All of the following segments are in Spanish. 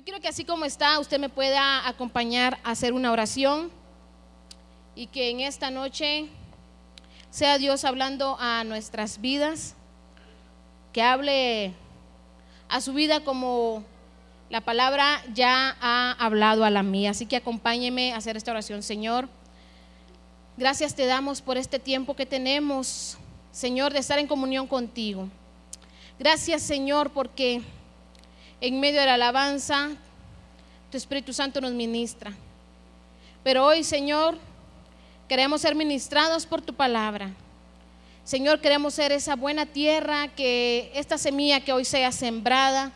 Yo quiero que así como está, usted me pueda acompañar a hacer una oración y que en esta noche sea Dios hablando a nuestras vidas, que hable a su vida como la palabra ya ha hablado a la mía. Así que acompáñeme a hacer esta oración. Señor, gracias te damos por este tiempo que tenemos, Señor, de estar en comunión contigo. Gracias, Señor, porque en medio de la alabanza tu Espíritu Santo nos ministra. Pero hoy, Señor, queremos ser ministrados por tu palabra. Señor, queremos ser esa buena tierra, que esta semilla que hoy sea sembrada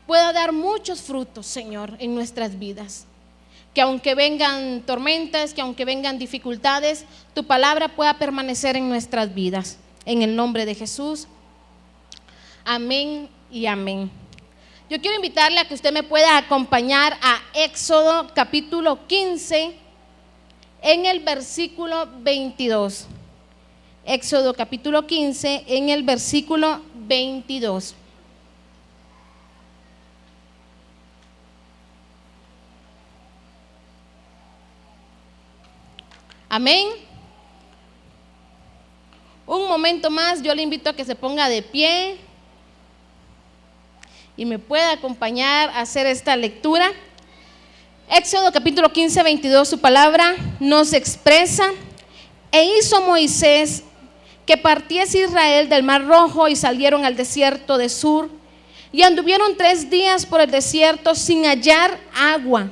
pueda dar muchos frutos, Señor, en nuestras vidas. Que aunque vengan tormentas, que aunque vengan dificultades, tu palabra pueda permanecer en nuestras vidas. En el nombre de Jesús. Amén y amén. Yo quiero invitarle a que usted me pueda acompañar a Éxodo capítulo 15 en el versículo 22. Éxodo capítulo 15 en el versículo 22. Amén. Un momento más, yo le invito a que se ponga de pie y me pueda acompañar a hacer esta lectura. Éxodo capítulo 15, 22, su palabra nos expresa: e hizo Moisés que partiese Israel del mar Rojo, y salieron al desierto de Sur, y anduvieron 3 días por el desierto sin hallar agua,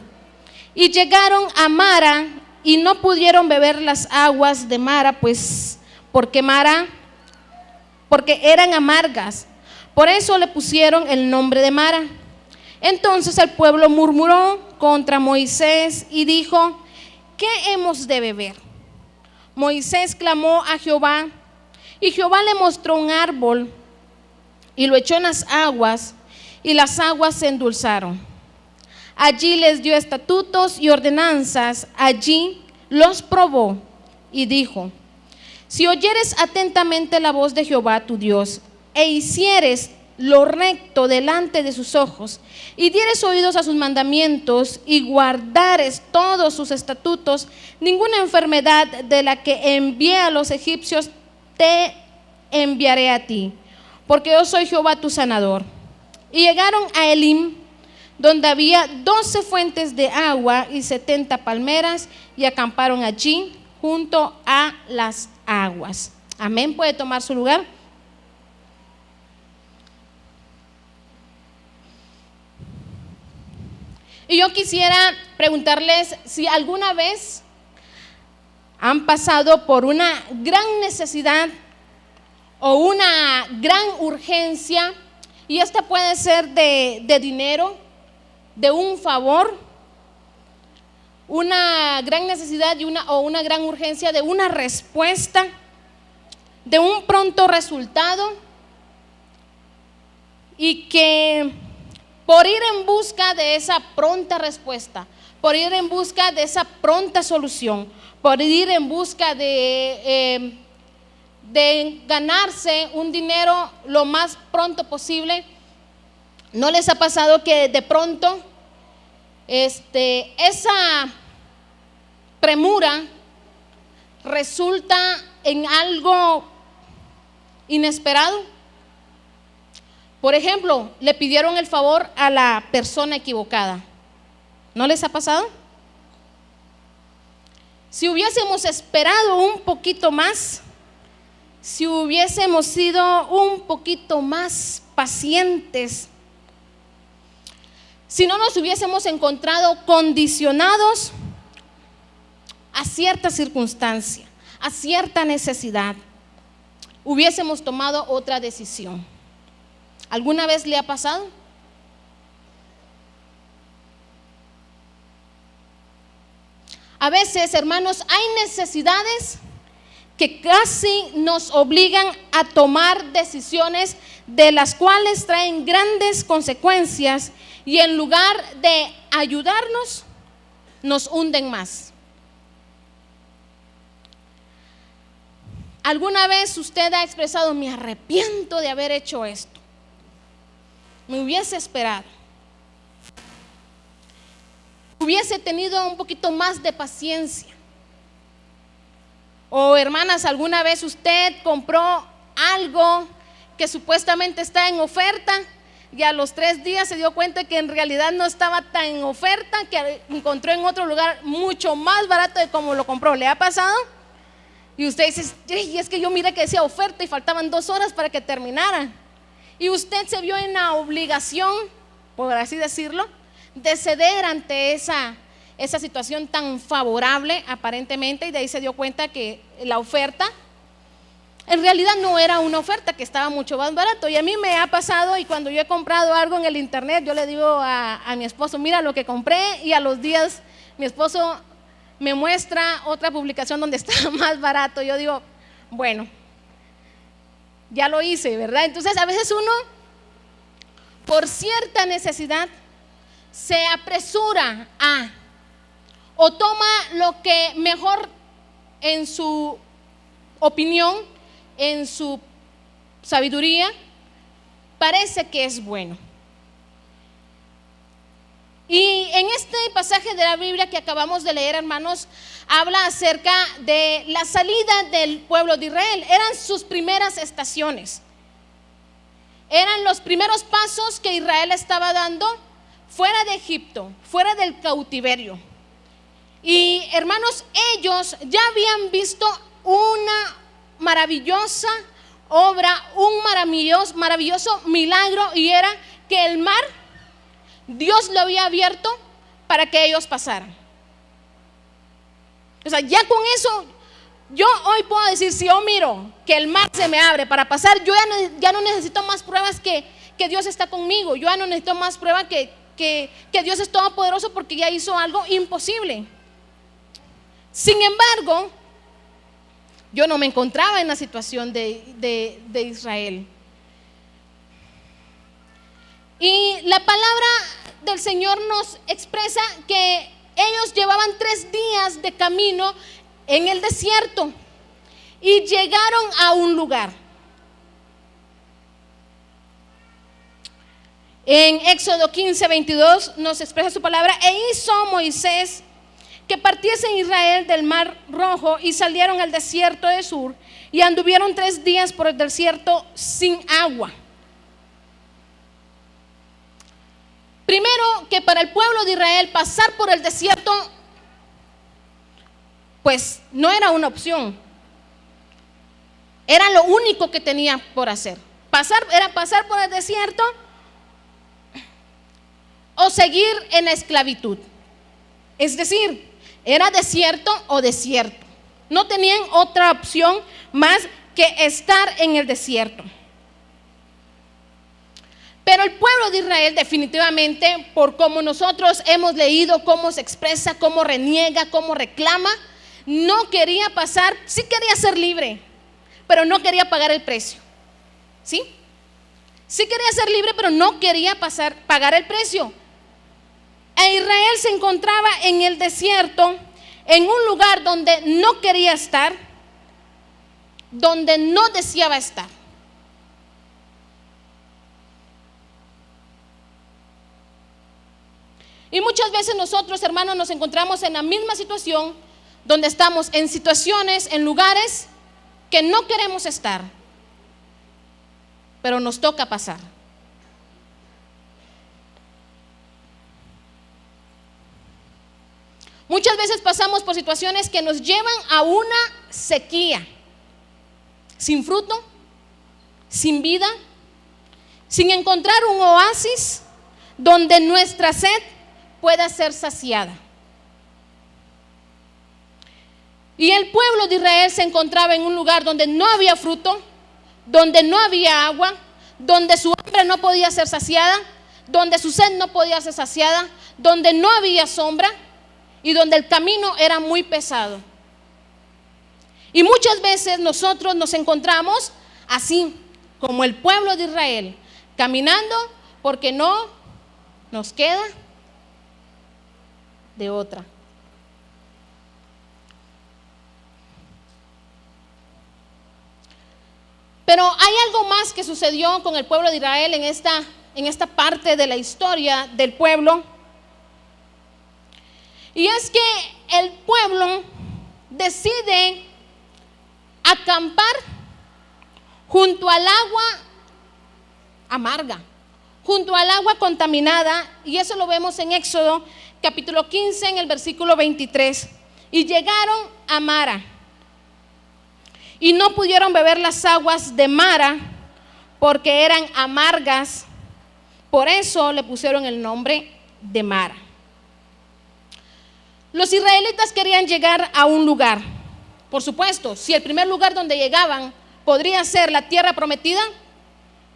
y llegaron a Mara, y no pudieron beber las aguas de Mara, pues porque eran amargas. Por eso le pusieron el nombre de Mara. Entonces el pueblo murmuró contra Moisés y dijo: ¿qué hemos de beber? Moisés clamó a Jehová, y Jehová le mostró un árbol y lo echó en las aguas, y las aguas se endulzaron. Allí les dio estatutos y ordenanzas, allí los probó y dijo: si oyeres atentamente la voz de Jehová tu Dios, e hicieres lo recto delante de sus ojos, y dieres oídos a sus mandamientos, y guardares todos sus estatutos, ninguna enfermedad de la que envié a los egipcios te enviaré a ti, porque yo soy Jehová tu sanador. Y llegaron a Elim, donde había 12 fuentes de agua y 70 palmeras, y acamparon allí junto a las aguas. Amén. Puede tomar su lugar. Y yo quisiera preguntarles si alguna vez han pasado por una gran necesidad o una gran urgencia, y esta puede ser de dinero, de un favor, una gran necesidad o una gran urgencia de una respuesta, de un pronto resultado, y que por ir en busca de esa pronta respuesta, por ir en busca de esa pronta solución, por ir en busca de ganarse un dinero lo más pronto posible, ¿no les ha pasado que de pronto esa premura resulta en algo inesperado? Por ejemplo, le pidieron el favor a la persona equivocada. ¿No les ha pasado? Si hubiésemos esperado un poquito más, si hubiésemos sido un poquito más pacientes, si no nos hubiésemos encontrado condicionados a cierta circunstancia, a cierta necesidad, hubiésemos tomado otra decisión. ¿Alguna vez le ha pasado? A veces, hermanos, hay necesidades que casi nos obligan a tomar decisiones de las cuales traen grandes consecuencias, y en lugar de ayudarnos, nos hunden más. ¿Alguna vez usted ha expresado: me arrepiento de haber hecho esto, me hubiese esperado? hubiese tenido un poquito más de paciencia. O hermanas, ¿alguna vez usted compró algo que supuestamente está en oferta y a los 3 días se dio cuenta que en realidad no estaba tan en oferta, que encontró en otro lugar mucho más barato de como lo compró? ¿Le ha pasado? Y usted dice, y es que yo miré que decía oferta y faltaban 2 horas para que terminara. Y usted se vio en la obligación, por así decirlo, de ceder ante esa situación tan favorable aparentemente, y de ahí se dio cuenta que la oferta en realidad no era una oferta, que estaba mucho más barato. Y a mí me ha pasado, y cuando yo he comprado algo en el internet, yo le digo a mi esposo, mira lo que compré, y a los días mi esposo me muestra otra publicación donde está más barato. Yo digo, bueno, ya lo hice, ¿verdad? Entonces a veces uno, por cierta necesidad, se apresura o toma lo que mejor en su opinión, en su sabiduría, parece que es bueno. Y en este pasaje de la Biblia que acabamos de leer, hermanos, habla acerca de la salida del pueblo de Israel. Eran sus primeras estaciones, eran los primeros pasos que Israel estaba dando fuera de Egipto, fuera del cautiverio. Y hermanos, ellos ya habían visto una maravillosa obra, un maravilloso milagro, y era que el mar, Dios lo había abierto para que ellos pasaran. O sea, ya con eso, yo hoy puedo decir, si yo miro que el mar se me abre para pasar, yo ya no necesito más pruebas que Dios está conmigo. Yo ya no necesito más pruebas que Dios es todopoderoso, porque ya hizo algo imposible. Sin embargo, yo no me encontraba en la situación de Israel. Y la palabra del Señor nos expresa que ellos llevaban 3 días de camino en el desierto y llegaron a un lugar. En Éxodo 15:22 nos expresa su palabra: e hizo Moisés que partiesen Israel del mar Rojo y salieron al desierto de Sur y anduvieron 3 días por el desierto sin agua. Primero, que para el pueblo de Israel pasar por el desierto, pues no era una opción, era lo único que tenía por hacer. Era pasar por el desierto o seguir en la esclavitud. Es decir, era desierto o desierto. No tenían otra opción más que estar en el desierto. Pero el pueblo de Israel, definitivamente, por como nosotros hemos leído cómo se expresa, cómo reniega, cómo reclama, no quería pasar. Sí quería ser libre, pero no quería pagar el precio. ¿Sí? Sí quería ser libre, pero no quería pagar el precio. E Israel se encontraba en el desierto, en un lugar donde no quería estar, donde no deseaba estar. Y muchas veces nosotros, hermanos, nos encontramos en la misma situación, donde estamos en situaciones, en lugares que no queremos estar, pero nos toca pasar. Muchas veces pasamos por situaciones que nos llevan a una sequía, sin fruto, sin vida, sin encontrar un oasis donde nuestra sed pueda ser saciada. Y el pueblo de Israel se encontraba en un lugar donde no había fruto, donde no había agua, donde su hambre no podía ser saciada, donde su sed no podía ser saciada, donde no había sombra y donde el camino era muy pesado. Y muchas veces nosotros nos encontramos así, como el pueblo de Israel, caminando porque no nos queda de otra. Pero hay algo más que sucedió con el pueblo de Israel en esta parte de la historia del pueblo. Y es que el pueblo decide acampar junto al agua amarga, junto al agua contaminada, y eso lo vemos en Éxodo capítulo 15 en el versículo 23. Y llegaron a Mara y no pudieron beber las aguas de Mara porque eran amargas, por eso le pusieron el nombre de Mara. Los israelitas querían llegar a un lugar. Por supuesto, si el primer lugar donde llegaban podría ser la tierra prometida,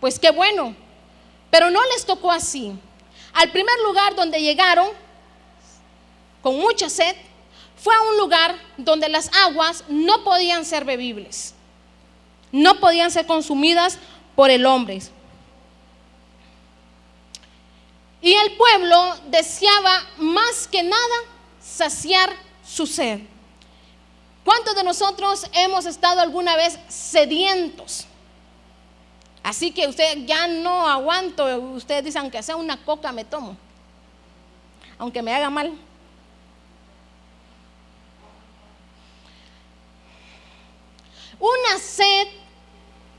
pues qué bueno. Pero no les tocó así. Al primer lugar donde llegaron, con mucha sed, fue a un lugar donde las aguas no podían ser bebibles, no podían ser consumidas por el hombre. Y el pueblo deseaba más que nada saciar su sed. ¿Cuántos de nosotros hemos estado alguna vez sedientos? Así que usted ya no aguanto, usted dice, aunque sea una coca me tomo, aunque me haga mal.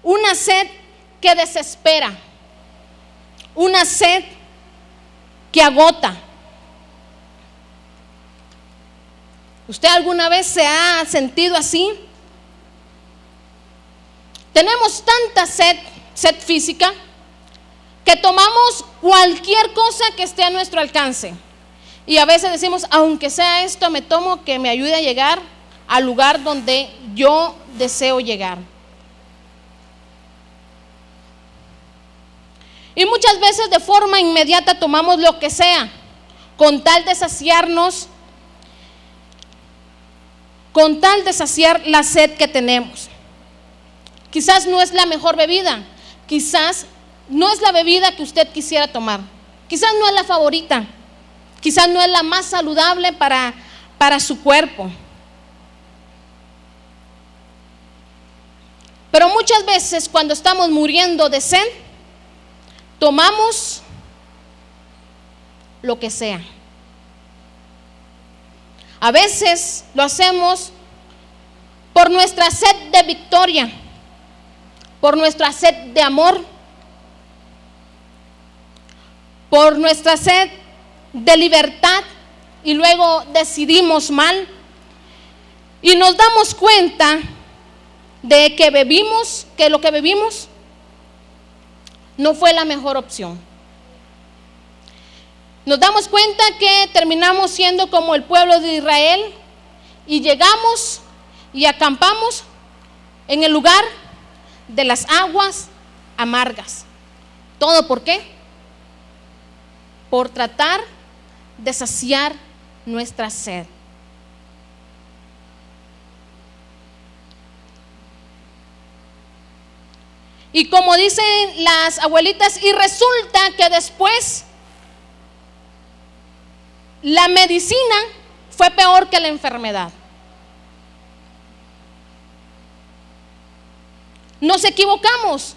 Una sed que desespera, una sed que agota. ¿Usted alguna vez se ha sentido así? Tenemos tanta sed física, que tomamos cualquier cosa que esté a nuestro alcance. Y a veces decimos, aunque sea esto, me tomo, que me ayude a llegar al lugar donde yo deseo llegar. Y muchas veces de forma inmediata tomamos lo que sea, con tal de saciarnos, con tal de saciar la sed que tenemos. Quizás no es la mejor bebida, quizás no es la bebida que usted quisiera tomar, quizás no es la favorita, quizás no es la más saludable para su cuerpo. Pero muchas veces cuando estamos muriendo de sed, tomamos lo que sea. A veces lo hacemos por nuestra sed de victoria, por nuestra sed de amor, por nuestra sed de libertad, y luego decidimos mal y nos damos cuenta de que lo que bebimos no fue la mejor opción. Nos damos cuenta que terminamos siendo como el pueblo de Israel y llegamos y acampamos en el lugar de las aguas amargas. ¿Todo por qué? Por tratar de saciar nuestra sed. Y como dicen las abuelitas, y resulta que después la medicina fue peor que la enfermedad. Nos equivocamos.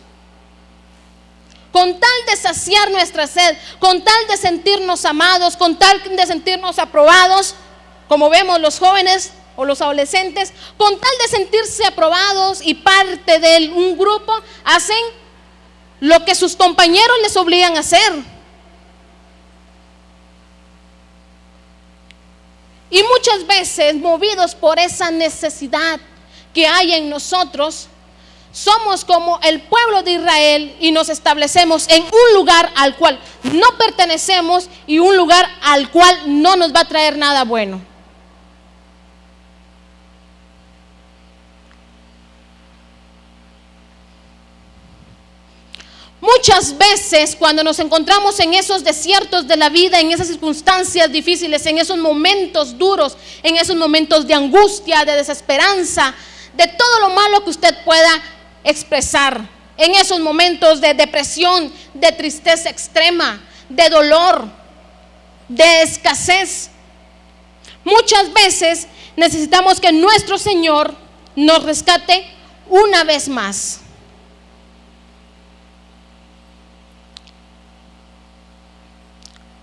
Con tal de saciar nuestra sed, con tal de sentirnos amados, con tal de sentirnos aprobados, como vemos los jóvenes o los adolescentes, con tal de sentirse aprobados y parte de un grupo, hacen lo que sus compañeros les obligan a hacer. Y muchas veces, movidos por esa necesidad que hay en nosotros, somos como el pueblo de Israel y nos establecemos en un lugar al cual no pertenecemos y un lugar al cual no nos va a traer nada bueno. Muchas veces cuando nos encontramos en esos desiertos de la vida, en esas circunstancias difíciles, en esos momentos duros, en esos momentos de angustia, de desesperanza, de todo lo malo que usted pueda expresar, en esos momentos de depresión, de tristeza extrema, de dolor, de escasez, muchas veces necesitamos que nuestro Señor nos rescate una vez más.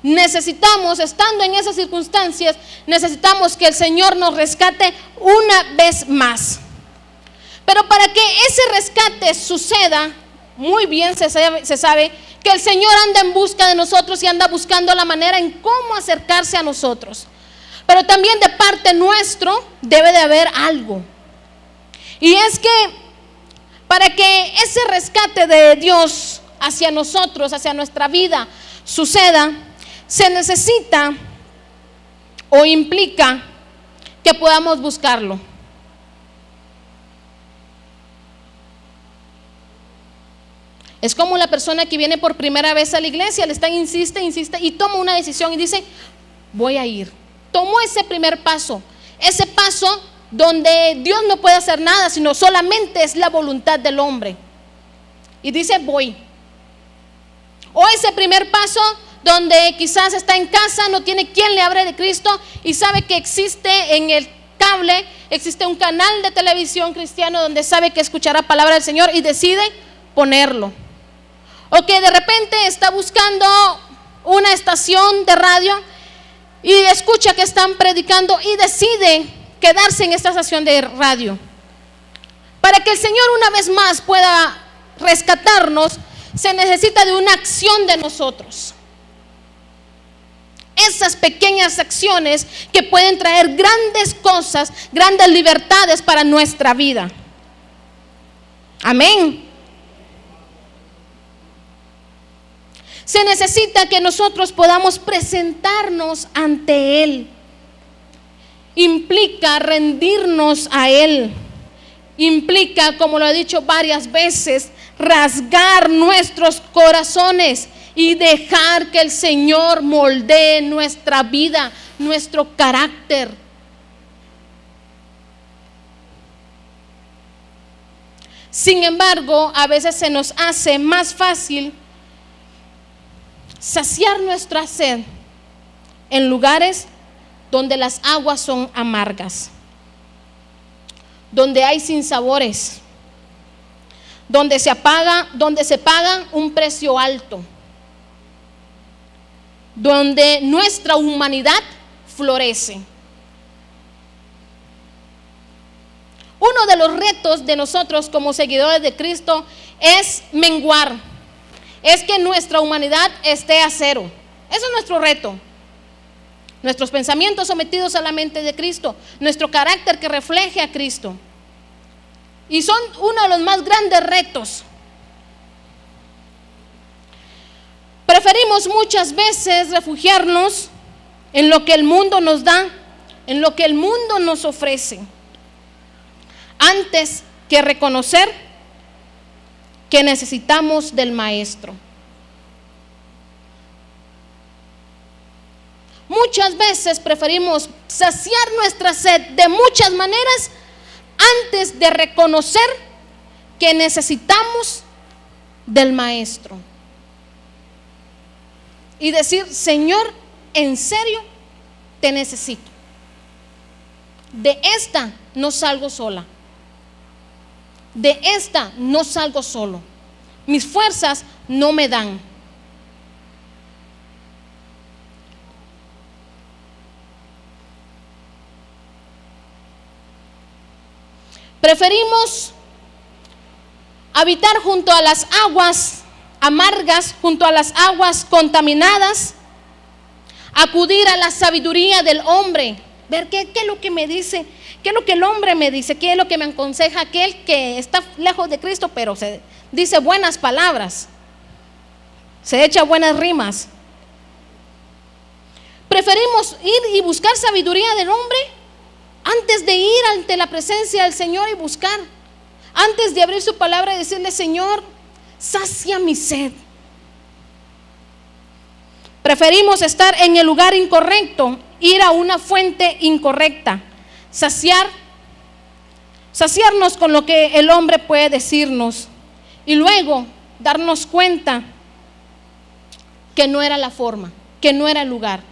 necesitamos, estando en esas circunstancias, necesitamos que el Señor nos rescate una vez más. Pero para que ese rescate suceda, muy bien se sabe que el Señor anda en busca de nosotros y anda buscando la manera en cómo acercarse a nosotros. Pero también de parte nuestro debe de haber algo. Y es que para que ese rescate de Dios hacia nosotros, hacia nuestra vida, suceda, se necesita o implica que podamos buscarlo. Es como la persona que viene por primera vez a la iglesia, le está insiste y toma una decisión y dice, voy a ir. Tomó ese primer paso, ese paso donde Dios no puede hacer nada, sino solamente es la voluntad del hombre. Y dice, voy. O ese primer paso donde quizás está en casa, no tiene quien le hable de Cristo y sabe que existe en el cable, existe un canal de televisión cristiano donde sabe que escuchará palabra del Señor y decide ponerlo. O que de repente está buscando una estación de radio y escucha que están predicando y decide quedarse en esta estación de radio. Para que el Señor una vez más pueda rescatarnos, se necesita de una acción de nosotros. Esas pequeñas acciones que pueden traer grandes cosas, grandes libertades para nuestra vida. Amén. Se necesita que nosotros podamos presentarnos ante Él. Implica rendirnos a Él. Implica, como lo he dicho varias veces, rasgar nuestros corazones y dejar que el Señor moldee nuestra vida, nuestro carácter. Sin embargo, a veces se nos hace más fácil saciar nuestra sed en lugares donde las aguas son amargas, donde hay sinsabores, donde se paga un precio alto, donde nuestra humanidad florece. Uno de los retos de nosotros como seguidores de Cristo es menguar, es que nuestra humanidad esté a cero. Eso es nuestro reto. Nuestros pensamientos sometidos a la mente de Cristo, nuestro carácter que refleje a Cristo. Y son uno de los más grandes retos. Preferimos muchas veces refugiarnos en lo que el mundo nos da, en lo que el mundo nos ofrece, antes que reconocer que necesitamos del Maestro. Muchas veces preferimos saciar nuestra sed de muchas maneras antes de reconocer que necesitamos del Maestro. Y decir, Señor, en serio, te necesito. De esta no salgo sola. De esta no salgo solo. Mis fuerzas no me dan. Preferimos habitar junto a las aguas amargas, junto a las aguas contaminadas, acudir a la sabiduría del hombre, ver qué es lo que me dice, qué es lo que el hombre me dice, qué es lo que me aconseja aquel que está lejos de Cristo, pero se dice buenas palabras, se echa buenas rimas. Preferimos ir y buscar sabiduría del hombre antes de ir ante la presencia del Señor y buscar, antes de abrir su palabra y decirle, Señor, sacia mi sed. Preferimos estar en el lugar incorrecto, ir a una fuente incorrecta, saciarnos con lo que el hombre puede decirnos y luego darnos cuenta que no era la forma, que no era el lugar.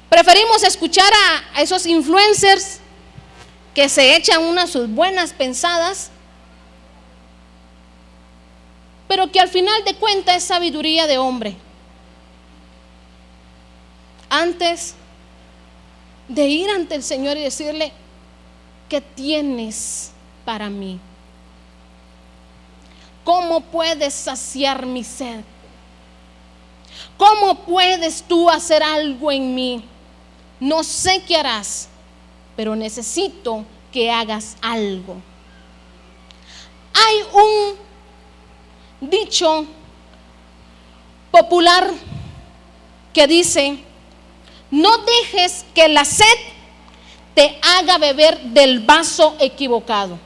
Preferimos escuchar a esos influencers que se echan unas sus buenas pensadas, pero que al final de cuentas es sabiduría de hombre. antes de ir ante el Señor y decirle: ¿qué tienes para mí? ¿Cómo puedes saciar mi sed? ¿Cómo puedes tú hacer algo en mí? No sé qué harás, pero necesito que hagas algo. Hay un dicho popular que dice: no dejes que la sed te haga beber del vaso equivocado.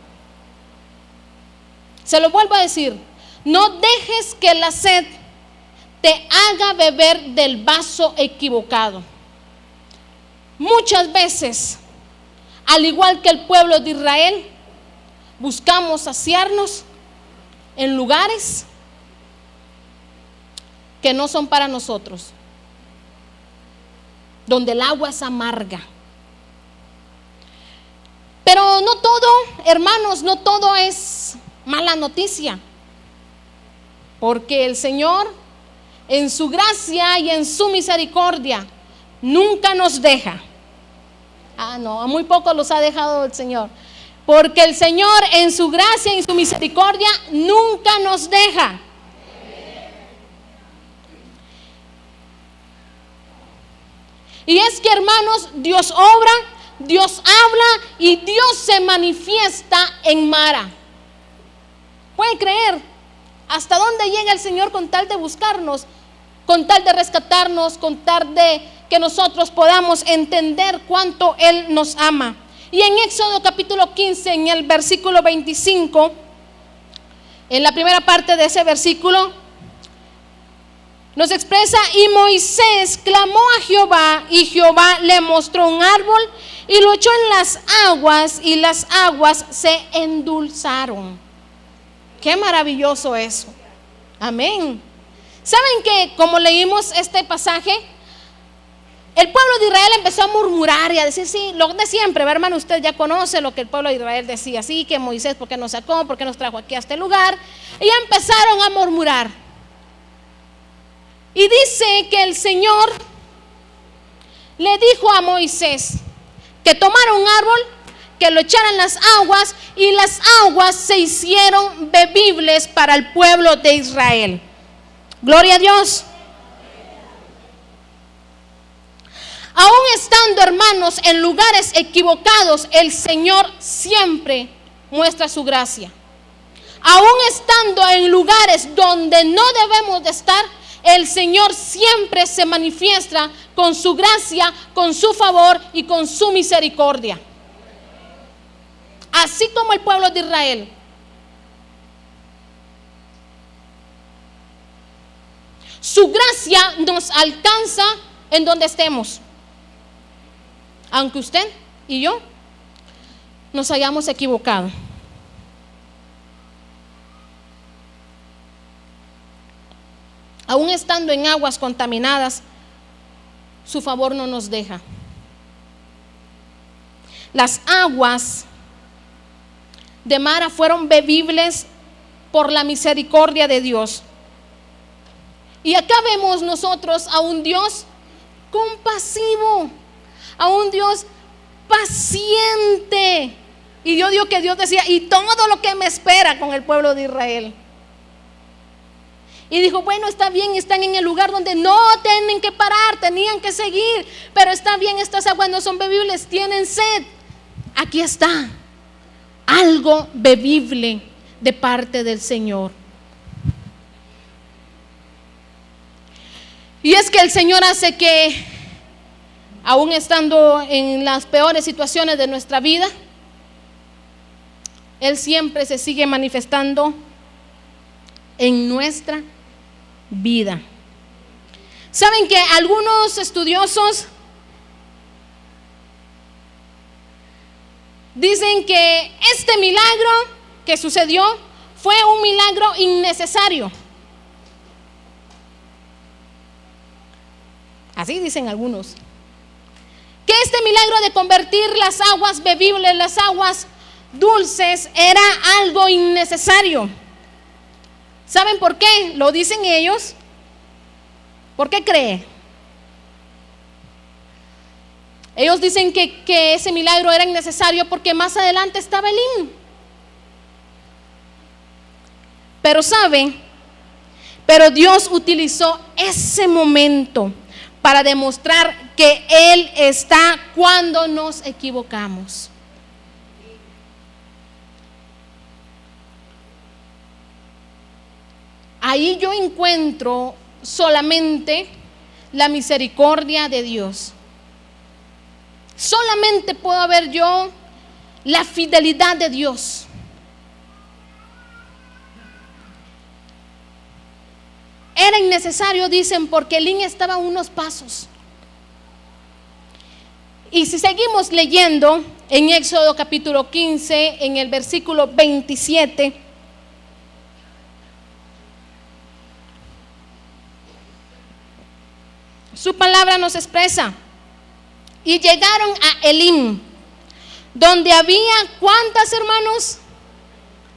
Se lo vuelvo a decir: no dejes que la sed te haga beber del vaso equivocado. Muchas veces, al igual que el pueblo de Israel, buscamos saciarnos en lugares que no son para nosotros, donde el agua es amarga. Pero no todo, hermanos, no todo es mala noticia, porque el Señor, en su gracia y en su misericordia, nunca nos deja. No, a muy pocos los ha dejado el Señor, porque el Señor, en su gracia y en su misericordia, nunca nos deja. Y es que, hermanos, Dios obra, Dios habla y Dios se manifiesta en Mara. ¿Puede creer hasta dónde llega el Señor con tal de buscarnos, con tal de rescatarnos, con tal de que nosotros podamos entender cuánto Él nos ama? Y en Éxodo capítulo 15, en el versículo 25, en la primera parte de ese versículo, nos expresa: y Moisés clamó a Jehová, y Jehová le mostró un árbol y lo echó en las aguas, y las aguas se endulzaron. Qué maravilloso eso. Amén. ¿Saben que, como leímos este pasaje, el pueblo de Israel empezó a murmurar y a decir, sí, lo de siempre, hermano, usted ya conoce lo que el pueblo de Israel decía, sí, que Moisés, ¿por qué nos sacó? ¿Por qué nos trajo aquí a este lugar? Y ya empezaron a murmurar. Y dice que el Señor le dijo a Moisés que tomara un árbol, que lo echara en las aguas, y las aguas se hicieron bebibles para el pueblo de Israel. Gloria a Dios. Aún estando, hermanos, en lugares equivocados, el Señor siempre muestra su gracia. Aún estando en lugares donde no debemos de estar, el Señor siempre se manifiesta con su gracia, con su favor y con su misericordia. Así como el pueblo de Israel. Su gracia nos alcanza en donde estemos, aunque usted y yo nos hayamos equivocado. Aún estando en aguas contaminadas, su favor no nos deja. Las aguas de Mara fueron bebibles por la misericordia de Dios. Y acá vemos nosotros a un Dios compasivo, a un Dios paciente. Y yo digo que Dios decía, y todo lo que me espera con el pueblo de Israel. Y dijo, bueno, está bien, están en el lugar donde no tienen que parar, tenían que seguir, pero está bien, estas aguas no son bebibles, tienen sed. Aquí está algo bebible de parte del Señor. Y es que el Señor hace que, aún estando en las peores situaciones de nuestra vida, Él siempre se sigue manifestando en nuestra vida. ¿Saben que algunos estudiosos dicen que este milagro que sucedió fue un milagro innecesario? Así dicen algunos. Que este milagro de convertir las aguas bebibles, las aguas dulces, era algo innecesario. ¿Saben por qué? Lo dicen ellos. ¿Por qué cree? Ellos dicen que ese milagro era innecesario porque más adelante estaba Elín. Pero ¿saben? Pero Dios utilizó ese momento para demostrar que Él está cuando nos equivocamos. Ahí yo encuentro solamente la misericordia de Dios. Solamente puedo ver yo la fidelidad de Dios. Era innecesario, dicen, porque Elín estaba a unos pasos. Y si seguimos leyendo en Éxodo capítulo 15, en el versículo 27, su palabra nos expresa: y llegaron a Elim, donde había, ¿cuántas, hermanos?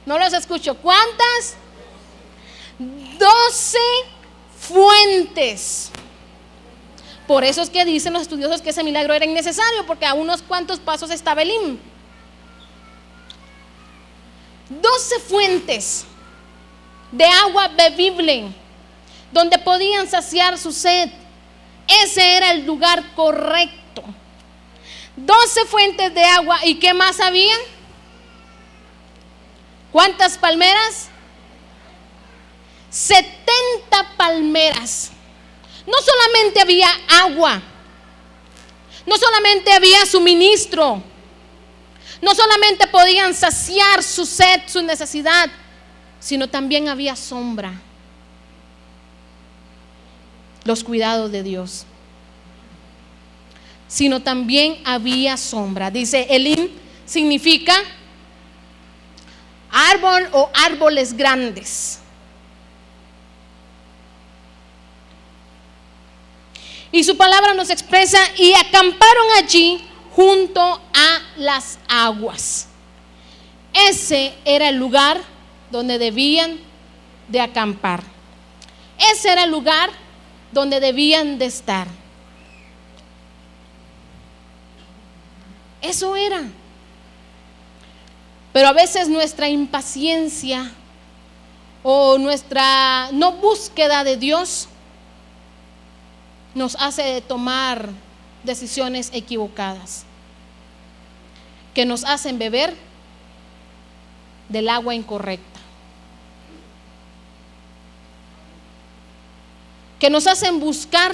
No los escucho. ¿Cuántas? 12 fuentes. Por eso es que dicen los estudiosos que ese milagro era innecesario, porque a unos cuantos pasos estaba Elim. 12 fuentes de agua bebible, donde podían saciar su sed. Ese era el lugar correcto. 12 fuentes de agua. ¿Y qué más había? ¿Cuántas palmeras? 70 palmeras. No solamente había agua, no solamente había suministro, no solamente podían saciar su sed, su necesidad, sino también había sombra. Los cuidados de Dios. Sino también había sombra. Dice, Elim significa árbol o árboles grandes. Y su palabra nos expresa: y acamparon allí junto a las aguas. Ese era el lugar donde debían de acampar. Ese era el lugar donde debían de estar. Eso era. Pero a veces nuestra impaciencia o nuestra no búsqueda de Dios nos hace tomar decisiones equivocadas, que nos hacen beber del agua incorrecta, que nos hacen buscar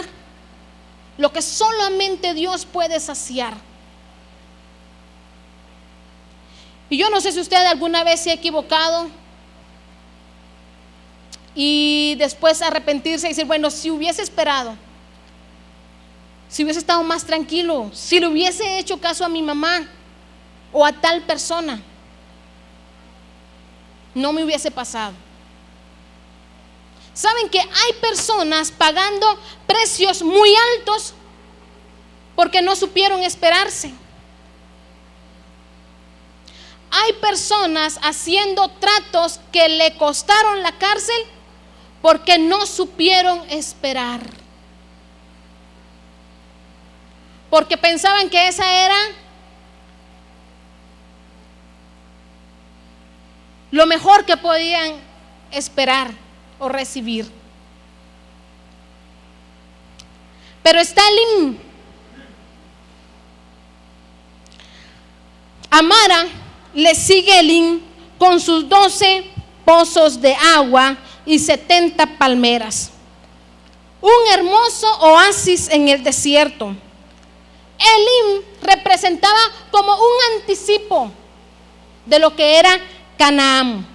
lo que solamente Dios puede saciar. Y yo no sé si usted alguna vez se ha equivocado y después arrepentirse y decir, bueno, si hubiese esperado, si hubiese estado más tranquilo, si le hubiese hecho caso a mi mamá o a tal persona, no me hubiese pasado. ¿Saben que hay personas pagando precios muy altos porque no supieron esperarse? Hay personas haciendo tratos que le costaron la cárcel porque no supieron esperar. Porque pensaban que esa era lo mejor que podían esperar o recibir. Pero está Elim. A Mara le sigue Elim con sus 12 pozos de agua y 70 palmeras. Un hermoso oasis en el desierto. Elim representaba como un anticipo de lo que era Canaán,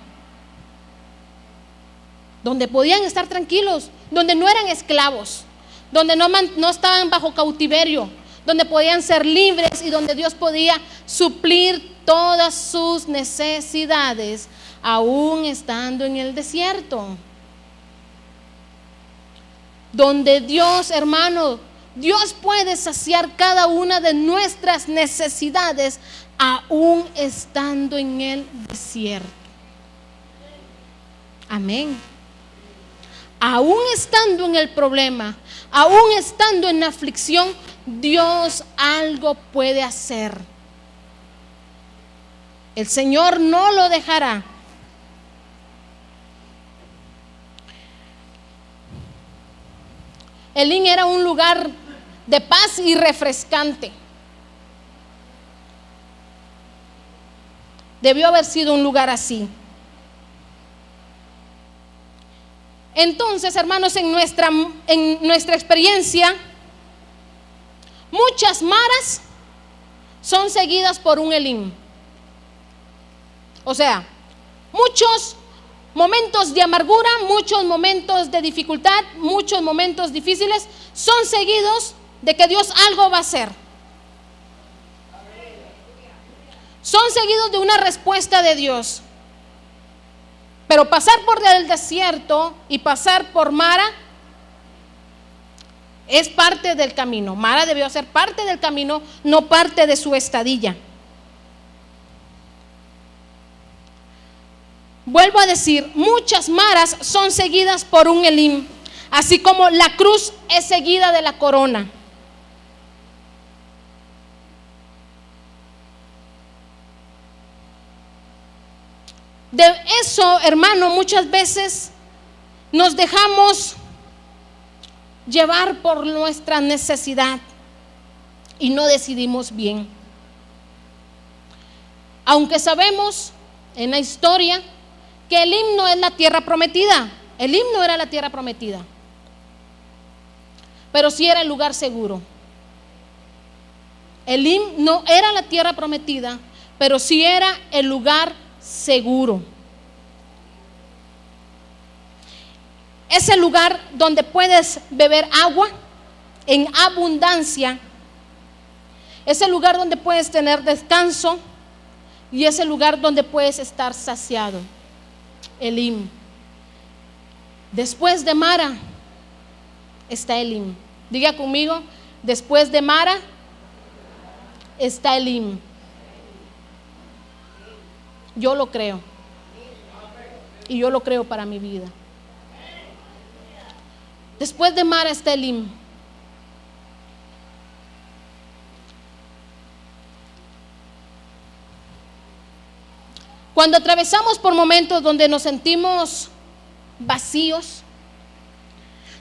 donde podían estar tranquilos, donde no eran esclavos, donde no estaban bajo cautiverio, donde podían ser libres y donde Dios podía suplir todas sus necesidades, aún estando en el desierto. Donde Dios, hermano, Dios puede saciar cada una de nuestras necesidades aún estando en el desierto. Amén. Aún estando en el problema, aún estando en la aflicción, Dios algo puede hacer. El Señor no lo dejará. Elim era un lugar de paz y refrescante. Debió haber sido un lugar así. Entonces, hermanos, en nuestra experiencia, muchas maras son seguidas por un Elim. O sea, muchos momentos de amargura, muchos momentos de dificultad, muchos momentos difíciles son seguidos de que Dios algo va a hacer. Son seguidos de una respuesta de Dios. Pero pasar por el desierto y pasar por Mara es parte del camino. Mara debió ser parte del camino, no parte de su estadía. Vuelvo a decir, muchas maras son seguidas por un Elim, así como la cruz es seguida de la corona. De eso, hermano, muchas veces nos dejamos llevar por nuestra necesidad y no decidimos bien. Aunque sabemos en la historia que Elim no es la tierra prometida. Elim no era la tierra prometida, pero sí era el lugar seguro. Elim no era la tierra prometida, pero sí era el lugar seguro. Es el lugar donde puedes beber agua en abundancia. Es el lugar donde puedes tener descanso y es el lugar donde puedes estar saciado. Elim. Después de Mara está Elim. Diga conmigo, después de Mara está Elim. Yo lo creo. Y yo lo creo para mi vida. Después de Mara está Elim. Cuando atravesamos por momentos donde nos sentimos vacíos,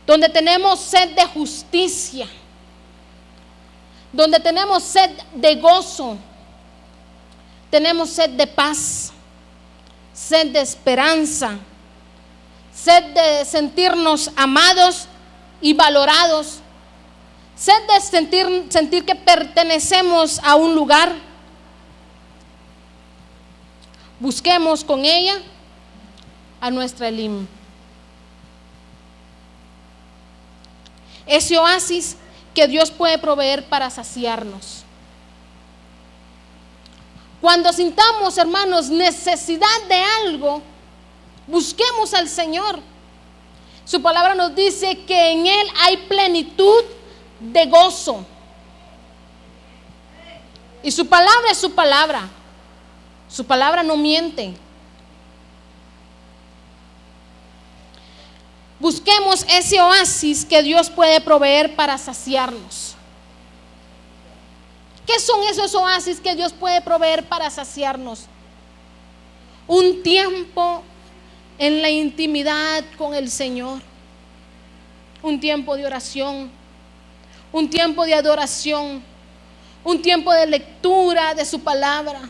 donde tenemos sed de justicia, donde tenemos sed de gozo, tenemos sed de paz, sed de esperanza, sed de sentirnos amados y valorados, sed de sentir que pertenecemos a un lugar. Busquemos con ella a nuestra Elim. Ese oasis que Dios puede proveer para saciarnos. Cuando sintamos, hermanos, necesidad de algo, busquemos al Señor. Su palabra nos dice que en Él hay plenitud de gozo. Y su palabra es su palabra. Su palabra no miente. Busquemos ese oasis que Dios puede proveer para saciarnos. ¿Qué son esos oasis que Dios puede proveer para saciarnos? Un tiempo en la intimidad con el Señor, un tiempo de oración, un tiempo de adoración, un tiempo de lectura de su palabra,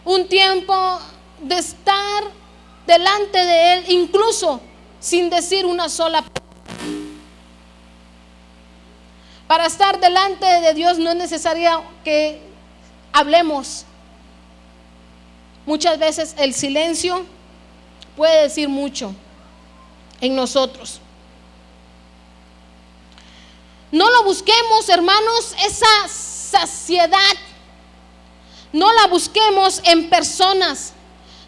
un tiempo de estar delante de Él, incluso sin decir una sola palabra. Para estar delante de Dios no es necesario que hablemos. Muchas veces el silencio puede decir mucho en nosotros. No lo busquemos, hermanos, esa saciedad. No la busquemos en personas.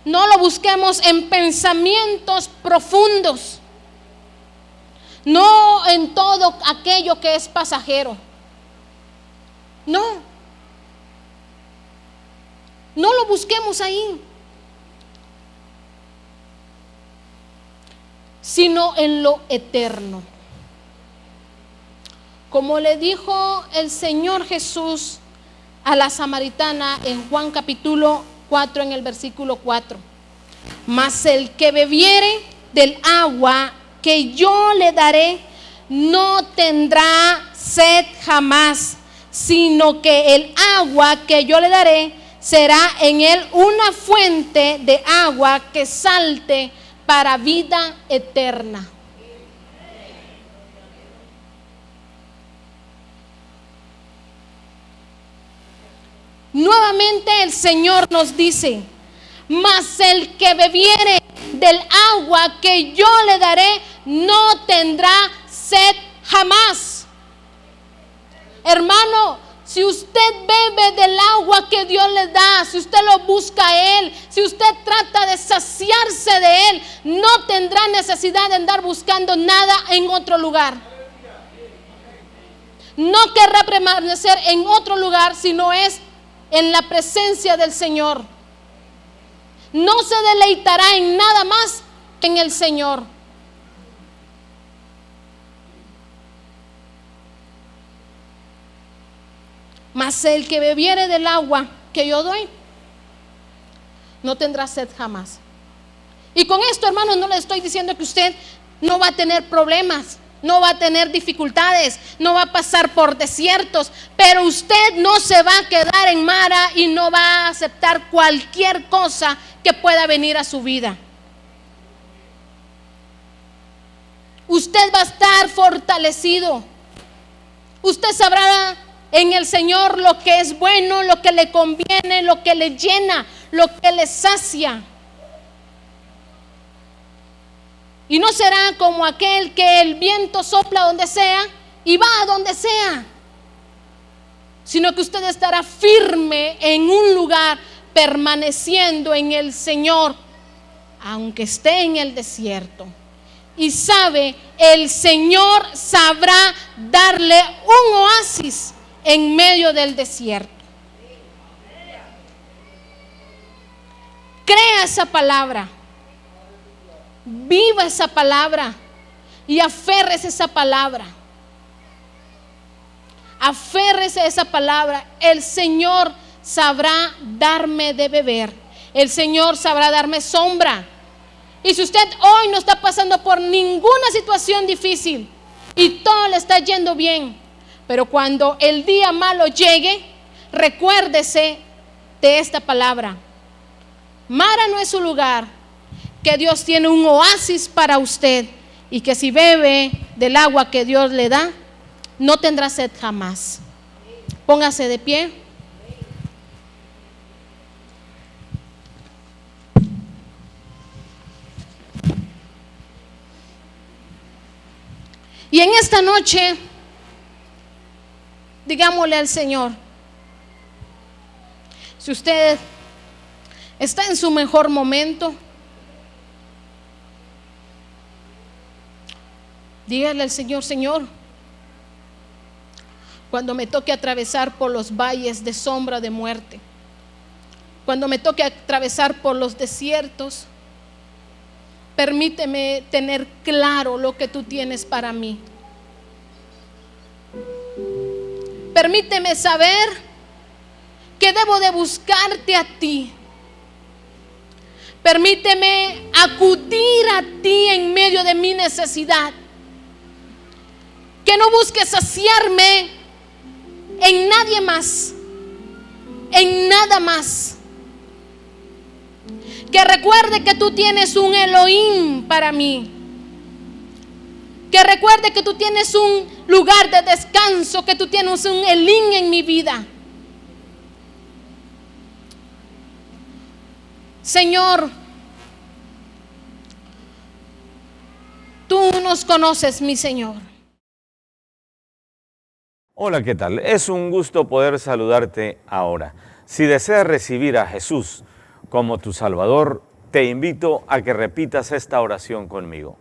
No lo busquemos en pensamientos profundos. No en todo aquello que es pasajero. No. No lo busquemos ahí. Sino en lo eterno. como le dijo el Señor Jesús a la samaritana en Juan capítulo 4 en el versículo 4. Mas el que bebiere del agua que yo le daré no tendrá sed jamás, sino que el agua que yo le daré será en él una fuente de agua que salte para vida eterna. Nuevamente el Señor nos dice: mas el que bebiere del agua que yo le daré no tendrá sed jamás. Hermano, si usted bebe del agua que Dios le da, si usted lo busca a Él, si usted trata de saciarse de Él, no tendrá necesidad de andar buscando nada en otro lugar. No querrá permanecer en otro lugar, sino es en la presencia del Señor. No se deleitará en nada más que en el Señor. Mas el que bebiere del agua que yo doy no tendrá sed jamás. Y con esto, hermanos, no le estoy diciendo que usted no va a tener problemas, no va a tener dificultades, no va a pasar por desiertos, pero usted no se va a quedar en Mara y no va a aceptar cualquier cosa que pueda venir a su vida. Usted va a estar fortalecido. Usted sabrá en el Señor lo que es bueno, lo que le conviene, lo que le llena, lo que le sacia. Y no será como aquel que el viento sopla donde sea y va a donde sea, sino que usted estará firme en un lugar, permaneciendo en el Señor, aunque esté en el desierto. Y sabe, el Señor sabrá darle un oasis en medio del desierto. Crea esa palabra. Viva esa palabra y aférrese a esa palabra. Aférrese a esa palabra. El Señor sabrá darme de beber. El Señor sabrá darme sombra. Y si usted hoy no está pasando por ninguna situación difícil y todo le está yendo bien, pero cuando el día malo llegue, recuérdese de esta palabra. Mara no es su lugar, que Dios tiene un oasis para usted y que si bebe del agua que Dios le da, no tendrá sed jamás. Póngase de pie. Y en esta noche, digámosle al Señor, si usted está en su mejor momento, dígale al Señor: Señor, cuando me toque atravesar por los valles de sombra de muerte, cuando me toque atravesar por los desiertos, permíteme tener claro lo que tú tienes para mí. Permíteme saber que debo de buscarte a ti. Permíteme acudir a ti en medio de mi necesidad. Que no busques saciarme en nadie más, en nada más. Que recuerde que tú tienes un Elohim para mí. Que recuerde que tú tienes un lugar de descanso, que tú tienes un Elohim en mi vida. Señor, tú nos conoces, mi Señor. Hola, ¿qué tal? Es un gusto poder saludarte ahora. Si deseas recibir a Jesús como tu Salvador, te invito a que repitas esta oración conmigo.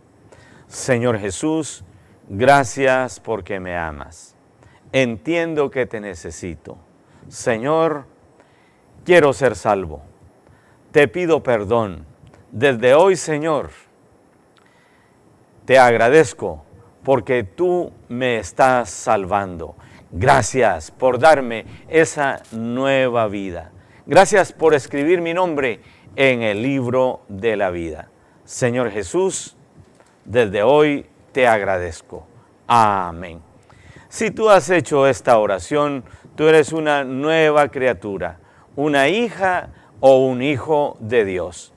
Señor Jesús, gracias porque me amas. Entiendo que te necesito. Señor, quiero ser salvo. Te pido perdón. Desde hoy, Señor, te agradezco porque tú me estás salvando. Gracias por darme esa nueva vida. Gracias por escribir mi nombre en el libro de la vida. Señor Jesús, desde hoy te agradezco. Amén. Si tú has hecho esta oración, tú eres una nueva criatura, una hija o un hijo de Dios.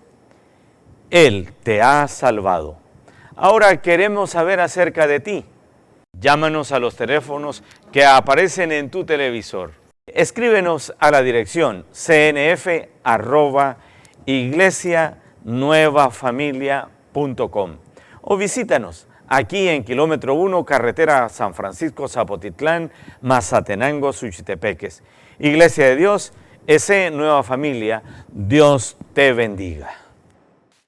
Él te ha salvado. Ahora queremos saber acerca de ti. Llámanos a los teléfonos que aparecen en tu televisor. Escríbenos a la dirección cnf@iglesianuevafamilia.com o visítanos aquí en kilómetro 1, carretera San Francisco Zapotitlán, Mazatenango, Suchitepeques. Iglesia de Dios, S. Nueva Familia, Dios te bendiga.